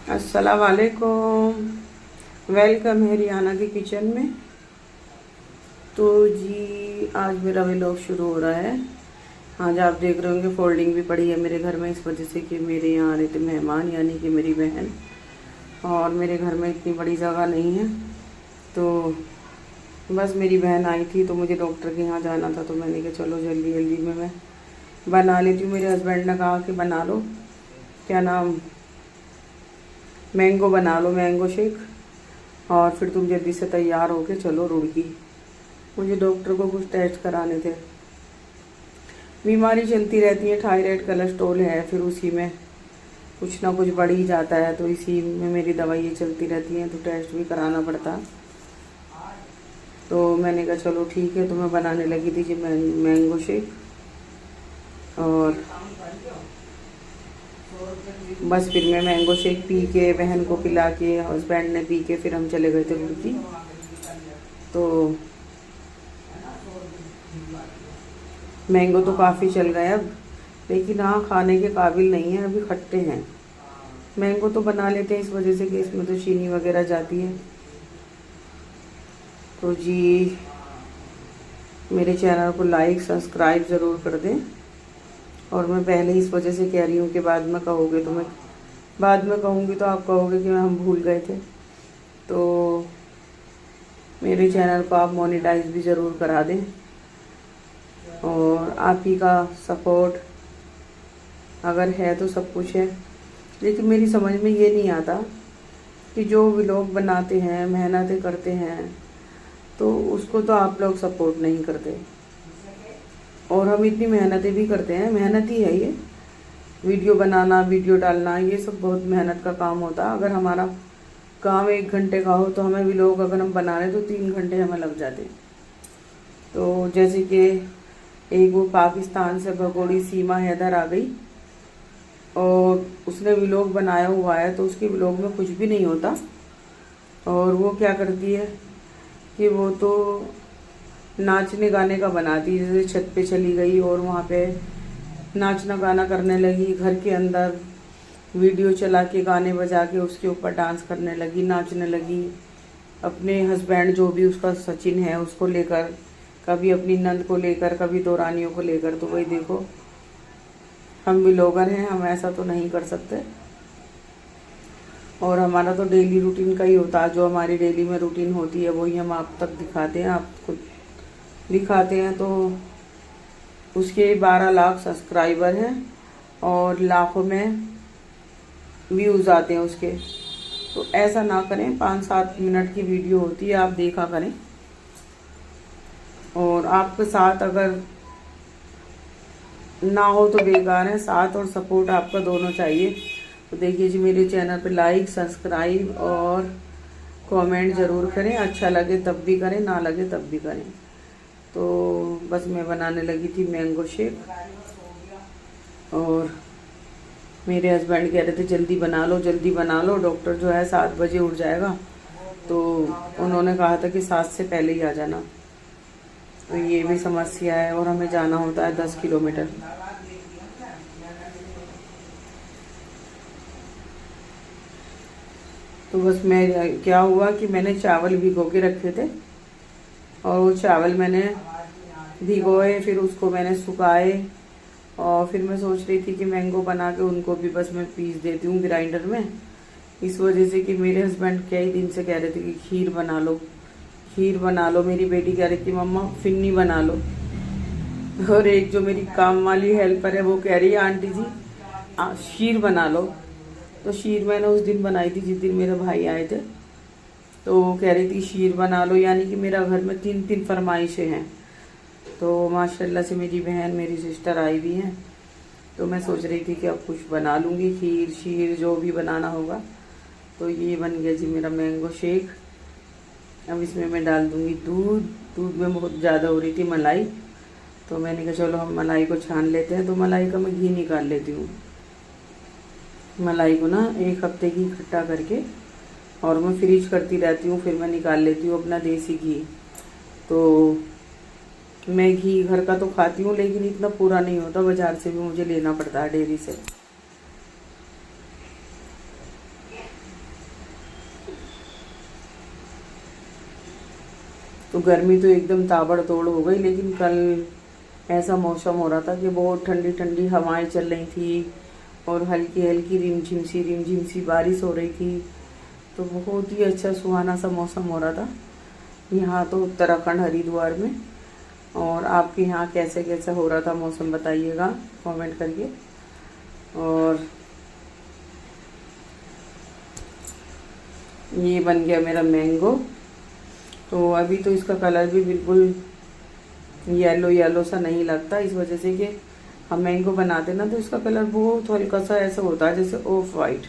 अस्सलाम वालेकुम। वेलकम है रियाना के किचन में। तो जी आज मेरा व्लॉग शुरू हो रहा है। आज आप देख रहे होंगे फोल्डिंग भी पड़ी है मेरे घर में, इस वजह से कि मेरे यहाँ आ रहे थे मेहमान, यानी कि मेरी बहन। और मेरे घर में इतनी बड़ी जगह नहीं है, तो बस मेरी बहन आई थी तो मुझे डॉक्टर के यहाँ जाना था, तो मैंने कहा चलो जल्दी जल्दी में मैं बना लेती हूँ। मेरे हस्बैंड ने कहा कि बना लो, क्या नाम, मैंगो बना लो, मैंगो शेक, और फिर तुम जल्दी से तैयार होके चलो रुड़की। मुझे डॉक्टर को कुछ टेस्ट कराने थे। बीमारी चलती रहती है, थायराइड कोलेस्ट्रॉल है, फिर उसी में कुछ ना कुछ बढ़ ही जाता है, तो इसी में मेरी दवाइयाँ चलती रहती हैं, तो टेस्ट भी कराना पड़ता। तो मैंने कहा चलो ठीक है, तो मैं बनाने लगी थी कि मैंगो शेक, और बस फिर मैं मैंगो शेक पी के, बहन को पिला के, हस्बैंड ने पी के, फिर हम चले गए थे रुड़की। तो मैंगो तो काफ़ी चल गए अब, लेकिन हाँ खाने के काबिल नहीं है, अभी खट्टे हैं। मैंगो तो बना लेते हैं इस वजह से कि इसमें तो चीनी वगैरह जाती है। तो जी मेरे चैनल को लाइक सब्सक्राइब ज़रूर कर दें। और मैं पहले इस वजह से कह रही हूँ कि बाद में कहोगे, तो मैं बाद में कहूँगी तो आप कहोगे कि हम भूल गए थे। तो मेरे चैनल को आप मोनेटाइज भी ज़रूर करा दें, और आप ही का सपोर्ट अगर है तो सब कुछ है। लेकिन मेरी समझ में ये नहीं आता कि जो भी लोग बनाते हैं, मेहनतें करते हैं, तो उसको तो आप लोग सपोर्ट नहीं करते। और हम इतनी मेहनतें भी करते हैं, मेहनत ही है ये, वीडियो बनाना, वीडियो डालना, ये सब बहुत मेहनत का काम होता है। अगर हमारा काम 1 घंटे का हो, तो हमें व्लॉग अगर हम बना रहे तो 3 घंटे हमें लग जाते। तो जैसे कि एक वो पाकिस्तान से भगोड़ी सीमा हैदर आ गई, और उसने व्लॉग बनाया हुआ है, तो उसके व्लॉग में कुछ भी नहीं होता। और वो क्या करती है कि वो तो नाचने गाने का बनाती है, जैसे छत पे चली गई और वहाँ पे नाचना गाना करने लगी, घर के अंदर वीडियो चला के, गाने बजा के उसके ऊपर डांस करने लगी, नाचने लगी। अपने हस्बैंड जो भी उसका सचिन है उसको लेकर, कभी अपनी नंद को लेकर, कभी दो रानियों को लेकर। तो वही देखो, हम भी लोगन हैं, हम ऐसा तो नहीं कर सकते। और हमारा तो डेली रूटीन का ही होता है, जो हमारी डेली में रूटीन होती है वही हम आप तक दिखाते हैं, आपको दिखाते हैं। तो उसके 12 लाख सब्सक्राइबर हैं और लाखों में व्यूज़ आते हैं उसके। तो ऐसा ना करें, 5-7 मिनट की वीडियो होती है, आप देखा करें। और आपके साथ अगर ना हो तो बेकार है, साथ और सपोर्ट आपका दोनों चाहिए। तो देखिए जी, मेरे चैनल पे लाइक सब्सक्राइब और कमेंट ज़रूर करें, अच्छा लगे तब भी करें, ना लगे तब भी करें। तो बस मैं बनाने लगी थी मैंगो शेक, और मेरे हस्बैंड कह रहे थे जल्दी बना लो, जल्दी बना लो, डॉक्टर जो है 7 बजे उठ जाएगा। तो उन्होंने कहा था कि 7 से पहले ही आ जाना। तो ये भी समस्या है, और हमें जाना होता है 10 किलोमीटर। तो बस मैं, क्या हुआ कि मैंने चावल भिगो के रखे थे, और वो चावल मैंने भिगोए, फिर उसको मैंने सुखाए, और फिर मैं सोच रही थी कि मैंगो बना के उनको भी बस मैं पीस देती हूँ ग्राइंडर में। इस वजह से कि मेरे हस्बैंड कई दिन से कह रहे थे कि खीर बना लो, खीर बना लो। मेरी बेटी कह रही थी मम्मा फिन्नी बना लो। और एक जो मेरी काम वाली हेल्पर है वो कह रही है आंटी जी शीर बना लो। तो शीर मैंने उस दिन बनाई थी जिस दिन मेरे भाई आए थे। तो वो कह रही थी शीर बना लो, यानी कि मेरा घर में 3-3 फरमाइशें हैं। तो माशाल्लाह से मेरी बहन, मेरी सिस्टर आई भी हैं। तो मैं सोच रही थी कि अब कुछ बना लूँगी, खीर शीर जो भी बनाना होगा। तो ये बन गया जी मेरा मैंगो शेक। अब इसमें मैं डाल दूँगी दूध। दूध में बहुत ज़्यादा हो रही थी मलाई, तो मैंने कहा चलो हम मलाई को छान लेते हैं। तो मलाई का मैं घी निकाल लेती हूँ। मलाई को ना 1 हफ्ते की इकट्ठा करके, और मैं फ्रीज करती रहती हूँ, फिर मैं निकाल लेती हूँ अपना देसी घी। तो मैं घी घर का तो खाती हूँ, लेकिन इतना पूरा नहीं होता, बाज़ार से भी मुझे लेना पड़ता है, डेयरी से। तो गर्मी तो एकदम ताबड़तोड़ हो गई, लेकिन कल ऐसा मौसम हो रहा था कि बहुत ठंडी ठंडी हवाएं चल रही थी और हल्की हल्की रिमझिम सी बारिश हो रही थी। तो बहुत ही अच्छा सुहाना सा मौसम हो रहा था यहाँ तो उत्तराखंड हरिद्वार में। और आपके यहाँ कैसे कैसा हो रहा था मौसम बताइएगा कमेंट करके। और ये बन गया मेरा मैंगो। तो अभी तो इसका कलर भी बिल्कुल येलो येलो सा नहीं लगता, इस वजह से कि हम मैंगो बनाते ना तो इसका कलर बहुत हल्का सा ऐसा होता है जैसे ऑफ वाइट।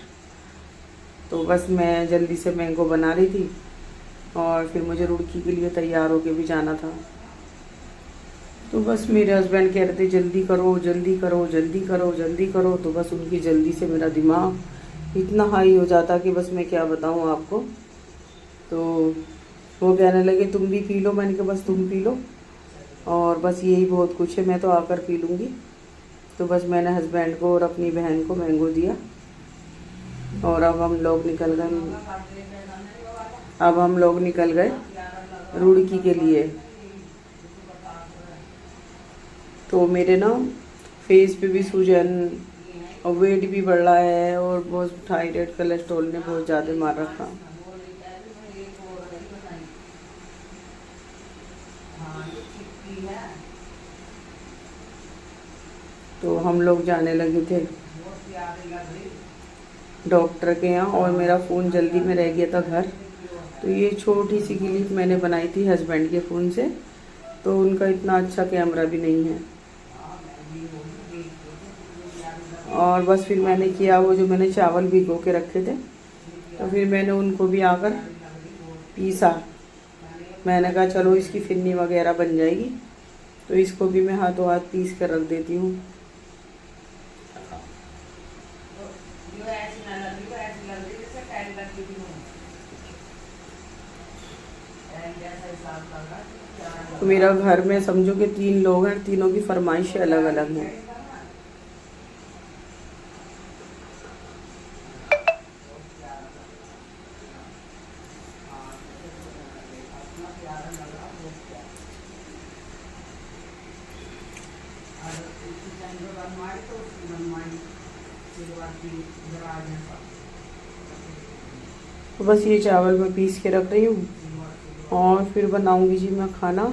तो बस मैं जल्दी से मैंगो बना रही थी और फिर मुझे रुड़की के लिए तैयार होके भी जाना था। तो बस मेरे हस्बैंड कह रहे थे जल्दी करो जल्दी करो जल्दी करो जल्दी करो। तो बस उनकी जल्दी से मेरा दिमाग इतना हाई हो जाता कि बस मैं क्या बताऊँ आपको। तो वो कहने लगे तुम भी पी लो, मैंने कहा बस तुम पी लो और बस यही बहुत कुछ है, मैं तो आकर पी लूँगी। तो बस मैंने हस्बैंड को और अपनी बहन को मैंगो दिया और अब हम लोग निकल गए रुड़की के लिए। तो मेरे ना फेस पे भी सूजन और वेट भी बढ़ रहा है और बहुत थायराइड कोलेस्ट्रॉल ने बहुत ज़्यादा मार रखा। तो हम लोग जाने लगे थे डॉक्टर के यहाँ और मेरा फ़ोन जल्दी में रह गया था घर। तो ये छोटी सी क्लिप मैंने बनाई थी हस्बैंड के फ़ोन से, तो उनका इतना अच्छा कैमरा भी नहीं है। और बस फिर मैंने किया वो जो मैंने चावल भिगो के रखे थे, तो फिर मैंने उनको भी आकर पीसा। मैंने कहा चलो इसकी फिरनी वगैरह बन जाएगी, तो इसको भी मैं हाथों हाथ पीस कर रख देती हूँ। तो मेरा घर में समझो कि 3 लोग हैं, तीनों की फरमाइशें अलग अलग हैं। तो बस ये चावल मैं पीस के रख रही हूँ और फिर बनाऊंगी जी मैं खाना।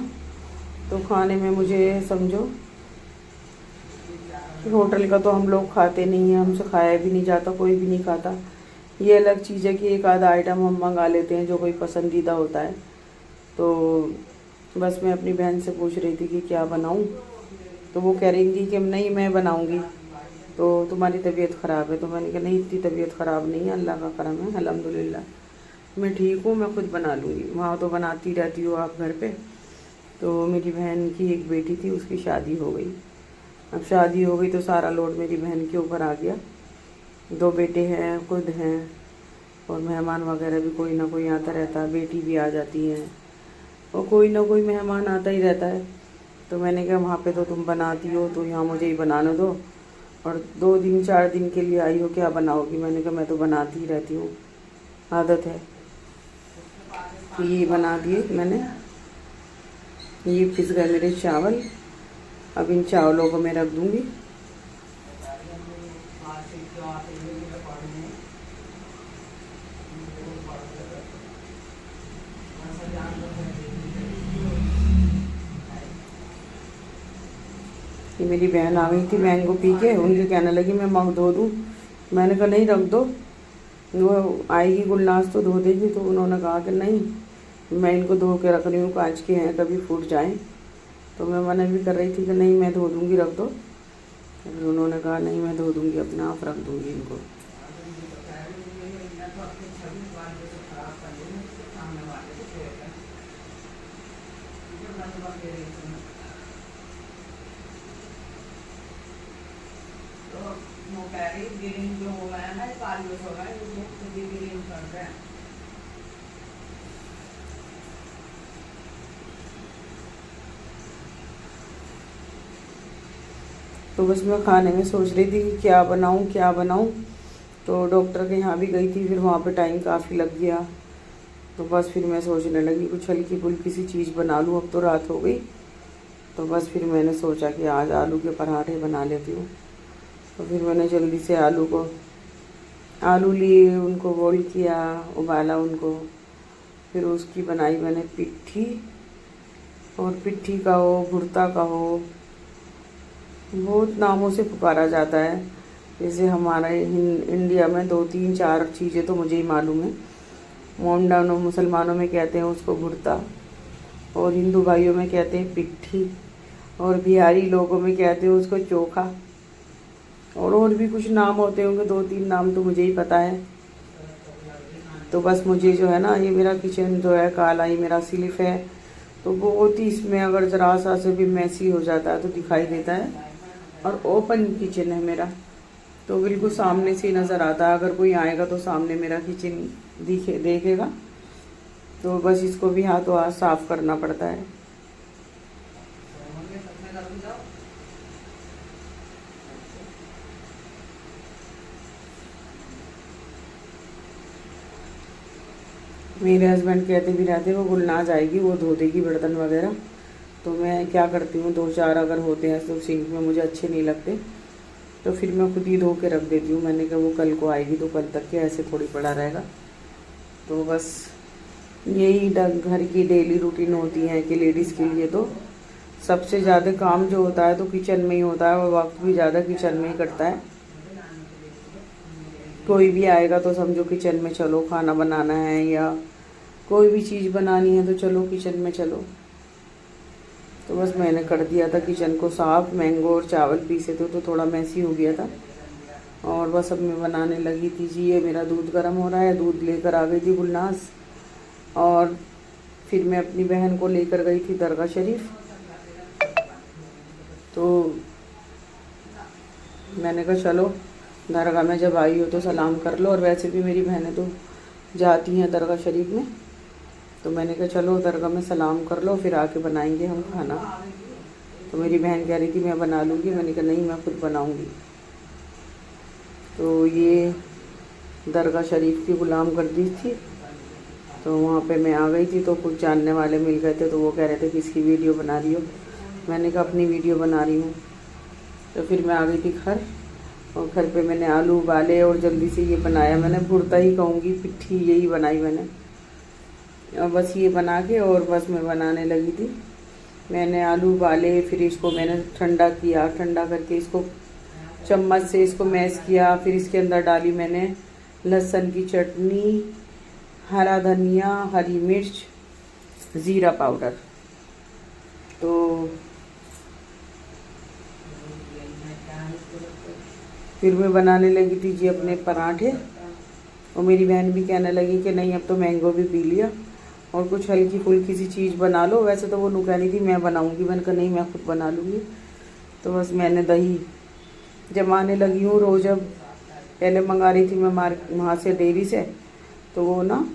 तो खाने में मुझे समझो कि होटल का तो हम लोग खाते नहीं हैं, हमसे खाया भी नहीं जाता, कोई भी नहीं खाता। ये अलग चीज़ है कि एक आधा आइटम हम मंगा लेते हैं जो कोई पसंदीदा होता है। तो बस मैं अपनी बहन से पूछ रही थी कि क्या बनाऊं, तो वो कह रही थी कि नहीं मैं बनाऊंगी, तो तुम्हारी तबीयत ख़राब है। तो मैंने कहा नहीं इतनी तबीयत ख़राब नहीं है, अल्लाह का करम है, अल्हम्दुलिल्लाह मैं ठीक हूँ, मैं खुद बना लूँगी। वहाँ तो बनाती रहती हो आप घर पे। तो मेरी बहन की एक बेटी थी, उसकी शादी हो गई। अब शादी हो गई तो सारा लोड मेरी बहन के ऊपर आ गया। 2 बेटे हैं, खुद हैं और मेहमान वगैरह भी कोई ना कोई आता रहता है, बेटी भी आ जाती है और कोई ना कोई मेहमान आता ही रहता है। तो मैंने कहा वहाँ पे तो तुम बनाती हो तो यहाँ मुझे ही बनाने दो, और 2 दिन 4 दिन के लिए आई हो क्या बनाओगी। मैंने कहा मैं तो बनाती ही रहती हूँ, आदत है। तो ये बना दिए मैंने, ये पिस गए मेरे चावल। अब इन चावलों को मैं रख दूँगी। ये मेरी बहन आ गई थी मैंगो पी के, उनके कहने लगी मैं मग धो दूँ। मैंने कहा नहीं रख दो, वो आएगी गुलनाज तो धो देगी। तो उन्होंने कहा कि नहीं मैं इनको धो के रख रही हूँ, कांच के हैं कभी फूट जाएं। तो मैं मना भी कर रही थी कि नहीं मैं धो दूँगी, रख दो। फिर उन्होंने कहा नहीं मैं धो दूँगी, अपने आप रख दूँगी इनको। जो हो गया ना हो रहा है कर रहे हैं। तो बस मैं खाने में सोच रही थी कि क्या बनाऊं क्या बनाऊं। तो डॉक्टर के यहाँ भी गई थी, फिर वहाँ पे टाइम काफ़ी लग गया। तो बस फिर मैं सोचने लगी कुछ हल्की फुल्की सी चीज़ बना लूँ, अब तो रात हो गई। तो बस फिर मैंने सोचा कि आज आलू के पराठे बना लेती हूँ। तो फिर मैंने जल्दी से आलू लिए, उनको बॉईल किया, उबाला उनको, फिर उसकी बनाई मैंने पिट्ठी। और पिट्ठी का हो, भुर्ता का हो, बहुत नामों से पुकारा जाता है। जैसे हमारे इंडिया में 2-3-4 चीज़ें तो मुझे ही मालूम है। मोमडानों मुसलमानों में कहते हैं उसको भुर्ता, और हिंदू भाइयों में कहते हैं पिट्ठी, और बिहारी लोगों में कहते हैं उसको चोखा, और भी कुछ नाम होते होंगे, 2-3 नाम तो मुझे ही पता है। तो बस मुझे जो है ना, ये मेरा किचन जो है काला ही मेरा सिलिफ है, तो बहुत ही इसमें अगर ज़रा सा से भी मैसी हो जाता है तो दिखाई देता है। और ओपन किचन है मेरा, तो बिल्कुल सामने से नज़र आता है। अगर कोई आएगा तो सामने मेरा किचन देखेगा। तो बस इसको भी हाथों हाथ साफ़ करना पड़ता है। मेरे हस्बैंड कहते भी रहते हैं वो गुलनाज आएगी, वो धो देगी बर्तन वगैरह। तो मैं क्या करती हूँ, 2-4 अगर होते हैं तो सिंक में मुझे अच्छे नहीं लगते, तो फिर मैं खुद ही धो के रख देती हूँ। मैंने कहा वो कल को आएगी तो कल तक के ऐसे थोड़ी पड़ा रहेगा। तो बस यही घर की डेली रूटीन होती है कि लेडीज़ के लिए तो सबसे ज़्यादा काम जो होता है तो किचन में ही होता है, और वक्त भी ज़्यादा किचन में ही कटता है। कोई भी आएगा तो समझो किचन में चलो, खाना बनाना है या कोई भी चीज़ बनानी है तो चलो किचन में चलो। तो बस मैंने कर दिया था किचन को साफ़। मैंगो और चावल पीसे थे तो थोड़ा मैसी हो गया था। और बस अब मैं बनाने लगी थी जी। ये मेरा दूध गर्म हो रहा है, दूध लेकर आ गई थी गुलनाज, और फिर मैं अपनी बहन को लेकर गई थी दरगाह शरीफ। तो मैंने कहा चलो दरगाह में जब आई हो तो सलाम कर लो, और वैसे भी मेरी बहनें तो जाती हैं दरगाह शरीफ में। तो मैंने कहा चलो दरगाह में सलाम कर लो, फिर आके बनाएंगे हम खाना। तो मेरी बहन कह रही थी मैं बना लूँगी, मैंने कहा नहीं मैं खुद बनाऊँगी। तो ये दरगाह शरीफ की गुलाम गर्दी थी, तो वहाँ पे मैं आ गई थी। तो कुछ जानने वाले मिल गए थे, तो वो कह रहे थे किसकी वीडियो बना रही हो। मैंने कहा अपनी वीडियो बना रही हूँ। तो फिर मैं आ गई थी घर, और घर पे मैंने आलू उबाले और जल्दी से ये बनाया। मैंने भुर्ता ही कहूँगी, पिट्ठी यही बनाई मैंने। और बस ये बना के और बस मैं बनाने लगी थी। मैंने आलू उबाले, फिर इसको मैंने ठंडा किया, ठंडा करके इसको चम्मच से इसको मैश किया। फिर इसके अंदर डाली मैंने लहसुन की चटनी, हरा धनिया, हरी मिर्च, ज़ीरा पाउडर। तो फिर मैं बनाने लगी थी जी अपने पराठे, और मेरी बहन भी कहने लगी कि नहीं अब तो मैंगो भी पी लिया और कुछ हल्की फुल्की सी चीज़ बना लो। वैसे तो वो नु कहनी थी मैं बनाऊंगी, मैंने कहा नहीं मैं खुद बना लूँगी। तो बस मैंने दही जमाने लगी हूँ रोज़। अब पहले मंगा रही थी मैं वहाँ से डेयरी से, तो वो ना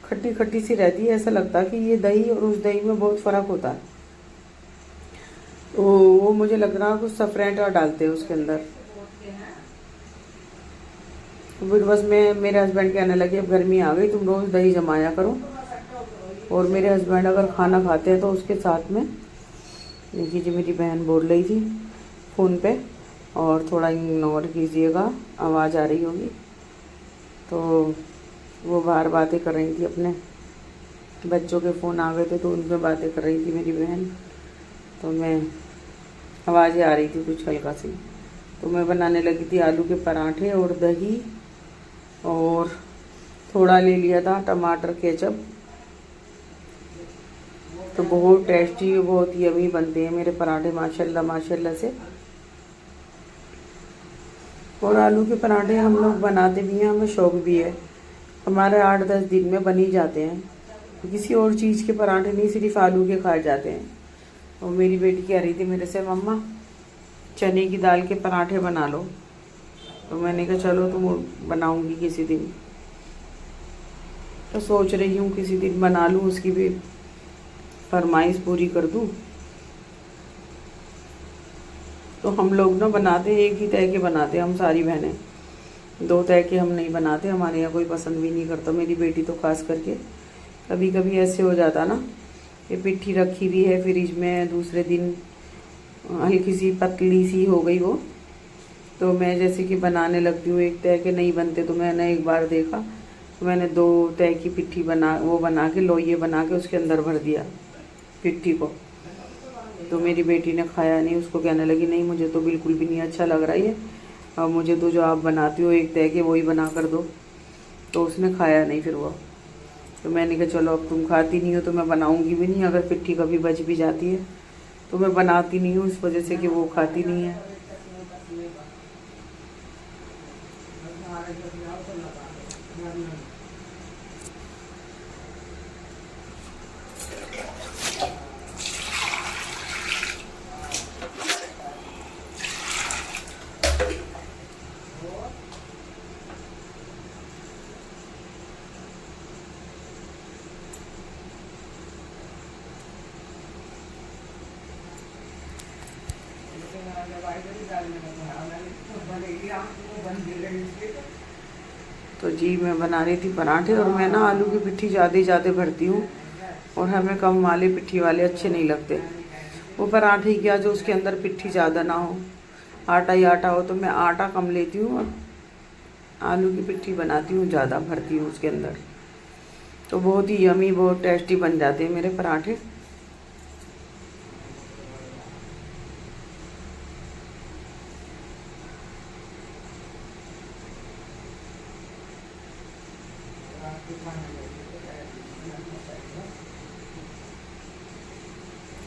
खट्टी खट्टी सी रहती है, ऐसा लगता है कि ये दही और उस दही में बहुत फ़र्क होता है। तो वो मुझे लग रहा है कुछ सफरेंट डालते हैं उसके अंदर। तो फिर बस मेरे हस्बैंड कहने लगे अब गर्मी आ गई, तुम रोज़ दही जमाया करो। और मेरे हस्बैंड अगर खाना खाते हैं तो उसके साथ में, देखिए जी मेरी बहन बोल रही थी फ़ोन पे, और थोड़ा इग्नोर कीजिएगा, आवाज़ आ रही होगी। तो वो बाहर बातें कर रही थी, अपने बच्चों के फ़ोन आ गए थे तो उन पर बातें कर रही थी मेरी बहन। तो मैं आवाज़ें आ रही थी कुछ हल्का सी। तो मैं बनाने लगी थी आलू के पराठे और दही, और थोड़ा ले लिया था टमाटर केचप। तो बहुत टेस्टी, बहुत यमी बनते हैं मेरे पराठे माशाल्लाह माशाल्लाह से। और आलू के पराठे हम लोग बनाते भी हैं, हमें शौक़ भी है। हमारे 8-10 दिन में बन ही जाते हैं। किसी और चीज़ के पराठे नहीं, सिर्फ आलू के खाए जाते हैं। और मेरी बेटी कह रही थी मेरे से मम्मा चने की दाल के पराठे बना लो। तो मैंने कहा चलो तुम बनाऊंगी किसी दिन। तो सोच रही हूँ किसी दिन बना लूँ, उसकी भी फरमाइश पूरी कर दूँ। तो हम लोग ना बनाते एक ही तरह के बनाते, हम सारी बहनें 2 तरह के हम नहीं बनाते। हमारे यहाँ कोई पसंद भी नहीं करता, मेरी बेटी तो खास करके, कभी कभी ऐसे हो जाता ना, ये पिट्ठी रखी हुई है फ्रिज में, दूसरे दिन हल्की सी पतली सी हो गई वो, तो मैं जैसे कि बनाने लगती हूँ, एक तह के नहीं बनते, तो मैंने एक बार देखा तो मैंने 2 तह की पिट्ठी बना के लोइये बना के उसके अंदर भर दिया पिट्ठी को। तो मेरी बेटी ने खाया नहीं, उसको कहने लगी नहीं मुझे तो बिल्कुल भी नहीं अच्छा लग रहा है, अब मुझे तो जो आप बनाती हो एक तह के वही बना कर दो। तो उसने खाया नहीं फिर वो। तो मैंने कहा चलो अब तुम खाती नहीं हो तो मैं बनाऊंगी भी नहीं, अगर पिट्ठी कभी बच भी जाती है तो मैं बनाती नहीं हूँ इस वजह से कि वो खाती नहीं है। तो जी मैं बना रही थी पराठे, और मैं ना आलू की पिट्ठी ज़्यादा भरती हूँ, और हमें कम वाले पिट्ठी वाले अच्छे नहीं लगते। वो पराठे क्या जो उसके अंदर पिट्ठी ज़्यादा ना हो, आटा ही आटा हो, तो मैं आटा कम लेती हूँ और आलू की पिट्ठी बनाती हूँ, ज़्यादा भरती हूँ उसके अंदर। तो बहुत ही यमी, बहुत टेस्टी बन जाते हैं मेरे पराठे।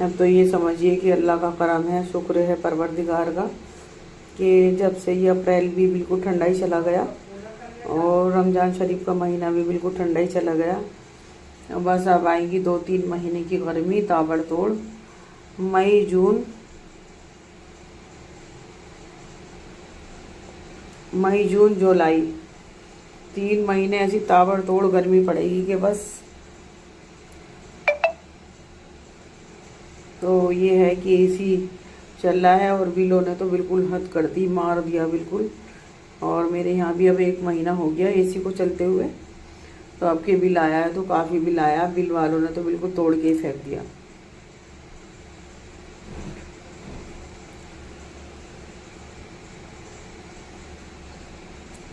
अब तो ये समझिए कि अल्लाह का करम है, शुक्र है परवरदिगार का, कि जब से ये अप्रैल भी बिल्कुल ठंडा ही चला गया और रमज़ान शरीफ का महीना भी बिल्कुल ठंडा ही चला गया। बस अब आएंगी 2-3 महीने की गर्मी ताबड़तोड़। मई जून जुलाई 3 महीने ऐसी ताबड़तोड़ गर्मी पड़ेगी कि बस। तो ये है कि एसी चल रहा है और बिलों ने तो बिल्कुल हद कर दी, मार दिया बिल्कुल। और मेरे यहाँ भी अब 1 महीना हो गया एसी को चलते हुए, तो अब के बिल आया है तो काफ़ी बिल आया। बिल वालों ने तो बिल्कुल तोड़ के ही फेंक दिया।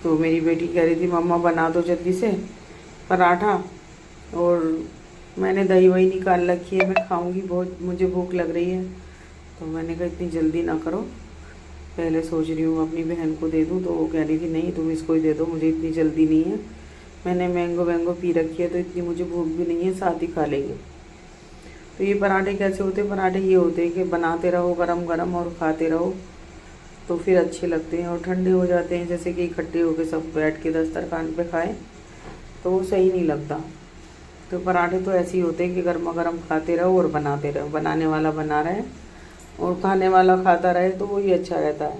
तो मेरी बेटी कह रही थी मम्मा बना दो जल्दी से पराठा, और मैंने दही वही निकाल रखी है, मैं खाऊंगी, बहुत मुझे भूख लग रही है। तो मैंने कहा इतनी जल्दी ना करो, पहले सोच रही हूँ अपनी बहन को दे दूँ। तो वो कह रही थी नहीं तुम इसको ही दे दो, मुझे इतनी जल्दी नहीं है, मैंने मैंगो वैंगो पी रखी है तो इतनी मुझे भूख भी नहीं है, साथ ही खा लेंगे। तो ये पराठे कैसे होते हैं? पराठे ये होते हैं कि बनाते रहो गरम गरम और खाते रहो, तो फिर अच्छे लगते हैं। और ठंडे हो जाते हैं, जैसे कि इकट्ठे होकर सब बैठ के दस्तरखान पे खाएं तो वो सही नहीं लगता। तो पराठे तो ऐसे ही होते हैं कि गर्मा गर्म खाते रहो और बनाते रहो, बनाने वाला बना रहे और खाने वाला खाता रहे, तो वही अच्छा रहता है।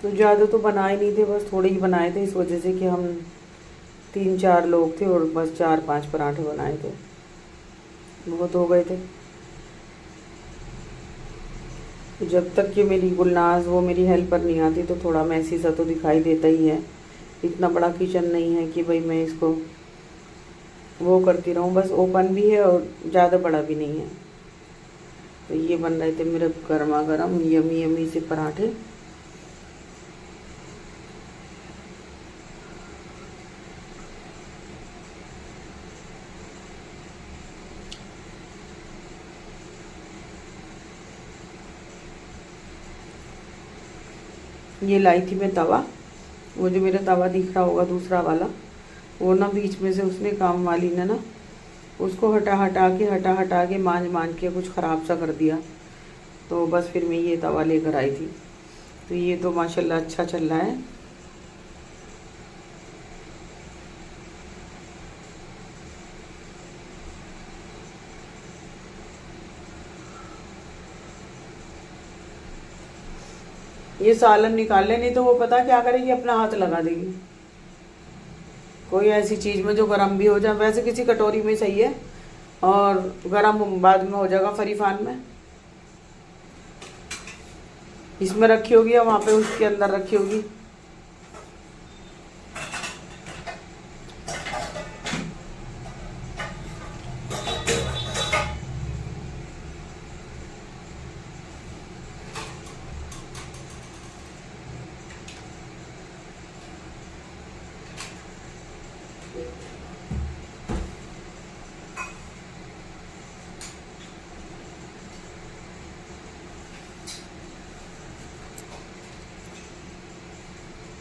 तो ज़्यादा तो बनाए नहीं थे, बस थोड़े ही बनाए थे, इस वजह से कि हम 3-4 लोग थे और बस 4-5 पराठे बनाए थे, बहुत हो गए थे। जब तक कि मेरी गुलनाज वो मेरी हेल्पर नहीं आती तो थोड़ा मैसी सा तो दिखाई देता ही है। इतना बड़ा किचन नहीं है कि भाई मैं इसको वो करती रहूँ, बस ओपन भी है और ज़्यादा बड़ा भी नहीं है। तो ये बन रहे थे मेरे गर्मा गर्म यमी यमी से पराठे। ये लाई थी मैं तवा, वो जो मेरा तवा दिख रहा होगा दूसरा वाला, वो ना बीच में से उसने काम वाली ने ना उसको हटा के मांझ के कुछ ख़राब सा कर दिया। तो बस फिर मैं ये तवा लेकर आई थी। तो ये तो माशाल्लाह अच्छा चल रहा है। ये सालन निकाल ले, नहीं तो वो पता क्या करेगी, अपना हाथ लगा देगी कोई ऐसी चीज़ में जो गर्म भी हो जाए। वैसे किसी कटोरी में सही है, और गर्म बाद में हो जाएगा फरीफान में। इसमें रखी होगी या वहाँ पे उसके अंदर रखी होगी।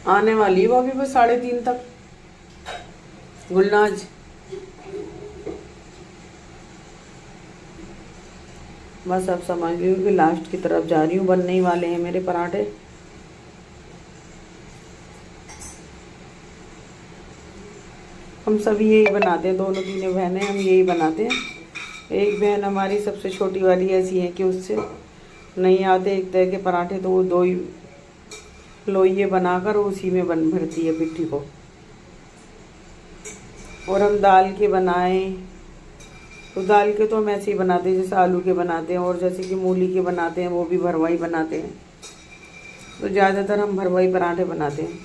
आने वाली है वो अभी बस 3:30 तक। गुलनाज बस अब समझ ली हूँ कि लास्ट की तरफ जा रही हूँ। बनने ही वाले हैं मेरे पराठे। हम सभी यही बनाते हैं, दोनों तीनों बहनें हम यही बनाते हैं। एक बहन हमारी सबसे छोटी वाली ऐसी है कि उससे नहीं आते एक तरह के पराठे, तो वो 2 ही लोइये बनाकर उसी में बन भरती है पिट्ठी को। और हम दाल के बनाएं तो दाल के तो हम ऐसे ही बनाते हैं जैसे आलू के बनाते हैं, और जैसे कि मूली के बनाते हैं वो भी भरवाई बनाते हैं। तो ज़्यादातर हम भरवाई पराठे बनाते हैं।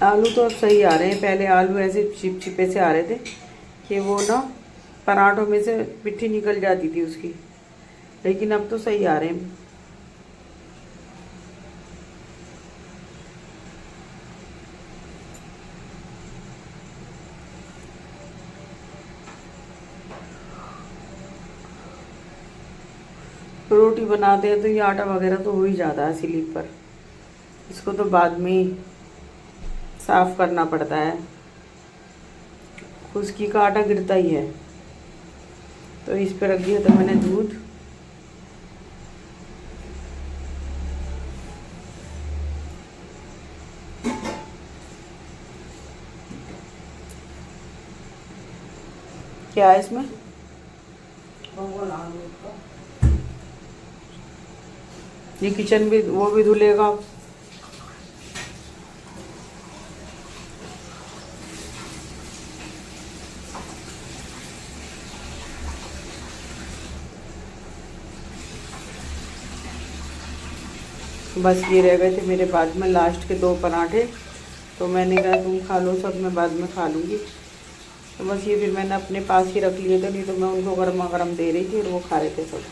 आलू तो अब सही आ रहे हैं, पहले आलू ऐसे चिपचिपे से आ रहे थे कि वो ना पराठों में से पिट्ठी निकल जाती थी उसकी, लेकिन अब तो सही आ रहे हैं। रोटी बनाते हैं तो ये आटा वगैरह तो हो ही जाता है स्लिप पर, इसको तो बाद में ही साफ करना पड़ता है। खुश्की का आटा गिरता ही है। तो इस पे रख दिया था मैंने दूध। क्या है इसमें? ये किचन भी वो भी धुलेगा। बस ये रह गए थे मेरे बाद में लास्ट के 2 पराठे, तो मैंने कहा तुम खा लो सब, मैं बाद में खा लूँगी। तो बस ये फिर मैंने अपने पास ही रख लिए थे, नहीं तो मैं उनको गर्मा गर्म दे रही थी और वो खा रहे थे सब।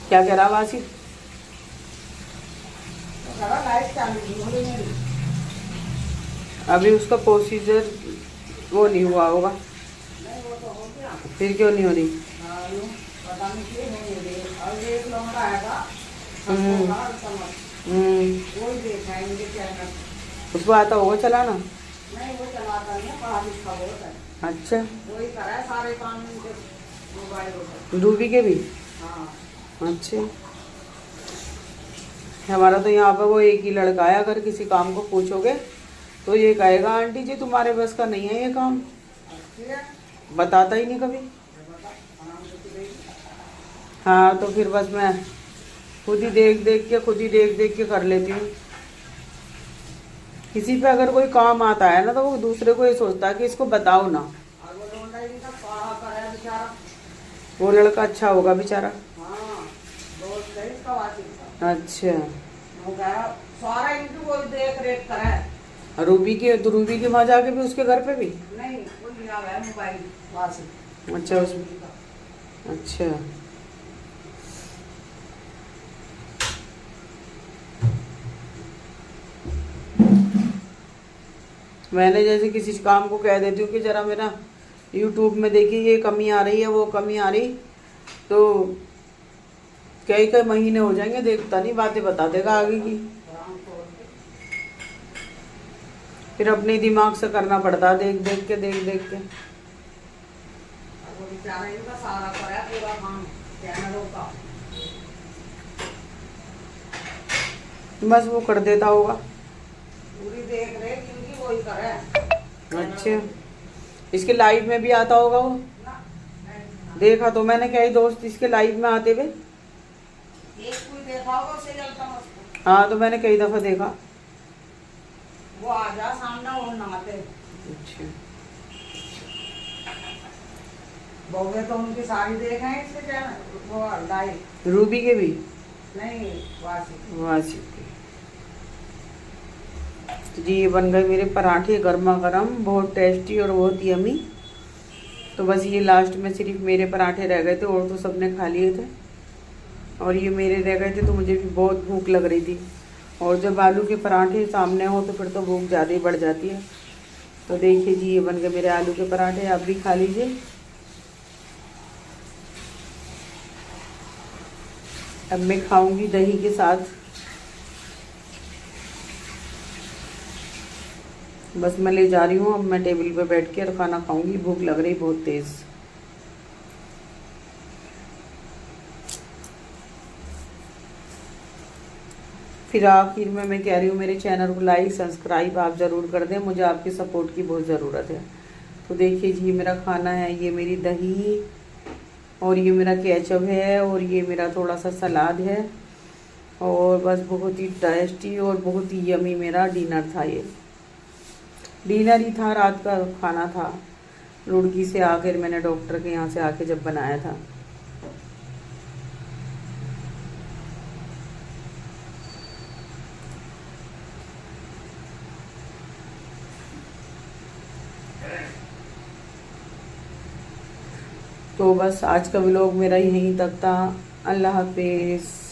क्या कह रहा वासी? अभी उसका प्रोसीजर वो नहीं हुआ होगा। फिर क्यों नहीं हो रही? उसको आता होगा चलाना? नहीं, वो चलाता नहीं है, पढ़ा लिखा बहुत है। अच्छा, वही कर रहा है सारे काम मोबाइल। डूबी के भी? हाँ। अच्छा, हमारा तो यहाँ पर वो एक ही लड़का है, अगर किसी काम को पूछोगे तो ये कहेगा आंटी जी तुम्हारे बस का नहीं है ये काम। बताता ही नहीं कभी। हाँ, तो फिर बस मैं खुद ही देख देख के कर लेती हूँ। किसी पे अगर कोई काम आता है ना तो वो दूसरे को ये सोचता है कि इसको बताओ ना। वो लड़का अच्छा होगा बेचारा। अच्छा, देख रेख करे। रूबी के वहाँ जाके भी उसके घर पे भी नहीं, वो लिया है मोबाइल वहाँ से। अच्छा, उसमें अच्छा। मैंने जैसे किसी काम को कह देती हूँ कि जरा मेरा YouTube में देखिए ये कमी आ रही है वो कमी आ रही, तो कई महीने हो जाएंगे देखता नहीं, बातें बता देगा आगे की। फिर अपने दिमाग से करना पड़ता है देख देख के। बस वो कर देता होगा। पूरी देख रहे क्योंकि वो ही करे। अच्छा, इसके लाइव में भी आता होगा वो? देखा तो मैंने कई दोस्त इसके लाइव में आते हुए। एक कोई देखा होगा उसे जलता मस्त। हाँ, तो मैंने कई दफा देखा। वो आ जा सामने और नहाते। अच्छा, बहुए तो उनकी सारी देखे हैं इसके चैनल वो लाइव। रूबी के भी नहीं, वासी के। तो जी ये बन गए मेरे पराठे गर्मा गर्म, बहुत टेस्टी और बहुत यमी। तो बस ये लास्ट में सिर्फ मेरे पराठे रह गए थे और तो सबने खा लिए थे, और ये मेरे रह गए थे। तो मुझे भी बहुत भूख लग रही थी, और जब आलू के पराठे सामने हो तो फिर तो भूख ज़्यादा ही बढ़ जाती है। तो देखिए जी, ये बन गए मेरे आलू के पराठे, आप भी खा लीजिए। अब मैं खाऊंगी दही के साथ। बस मैं ले जा रही हूँ, अब मैं टेबल पे बैठ के और खाना खाऊंगी, भूख लग रही बहुत तेज़। फिर आखिर में मैं कह रही हूँ, मेरे चैनल को लाइक सब्सक्राइब आप ज़रूर कर दें, मुझे आपकी सपोर्ट की बहुत ज़रूरत है। तो देखिए जी, मेरा खाना है, ये मेरी दही और ये मेरा केचप है और ये मेरा थोड़ा सा सलाद है। और बस बहुत ही टेस्टी और बहुत ही यमी मेरा डिनर था। ये डिनर ही था, रात का खाना था। रुड़की से आकर मैंने डॉक्टर के यहाँ से आके जब बनाया था। तो बस आज का व्लॉग मेरा यहीं तक था। अल्लाह हाफिज़।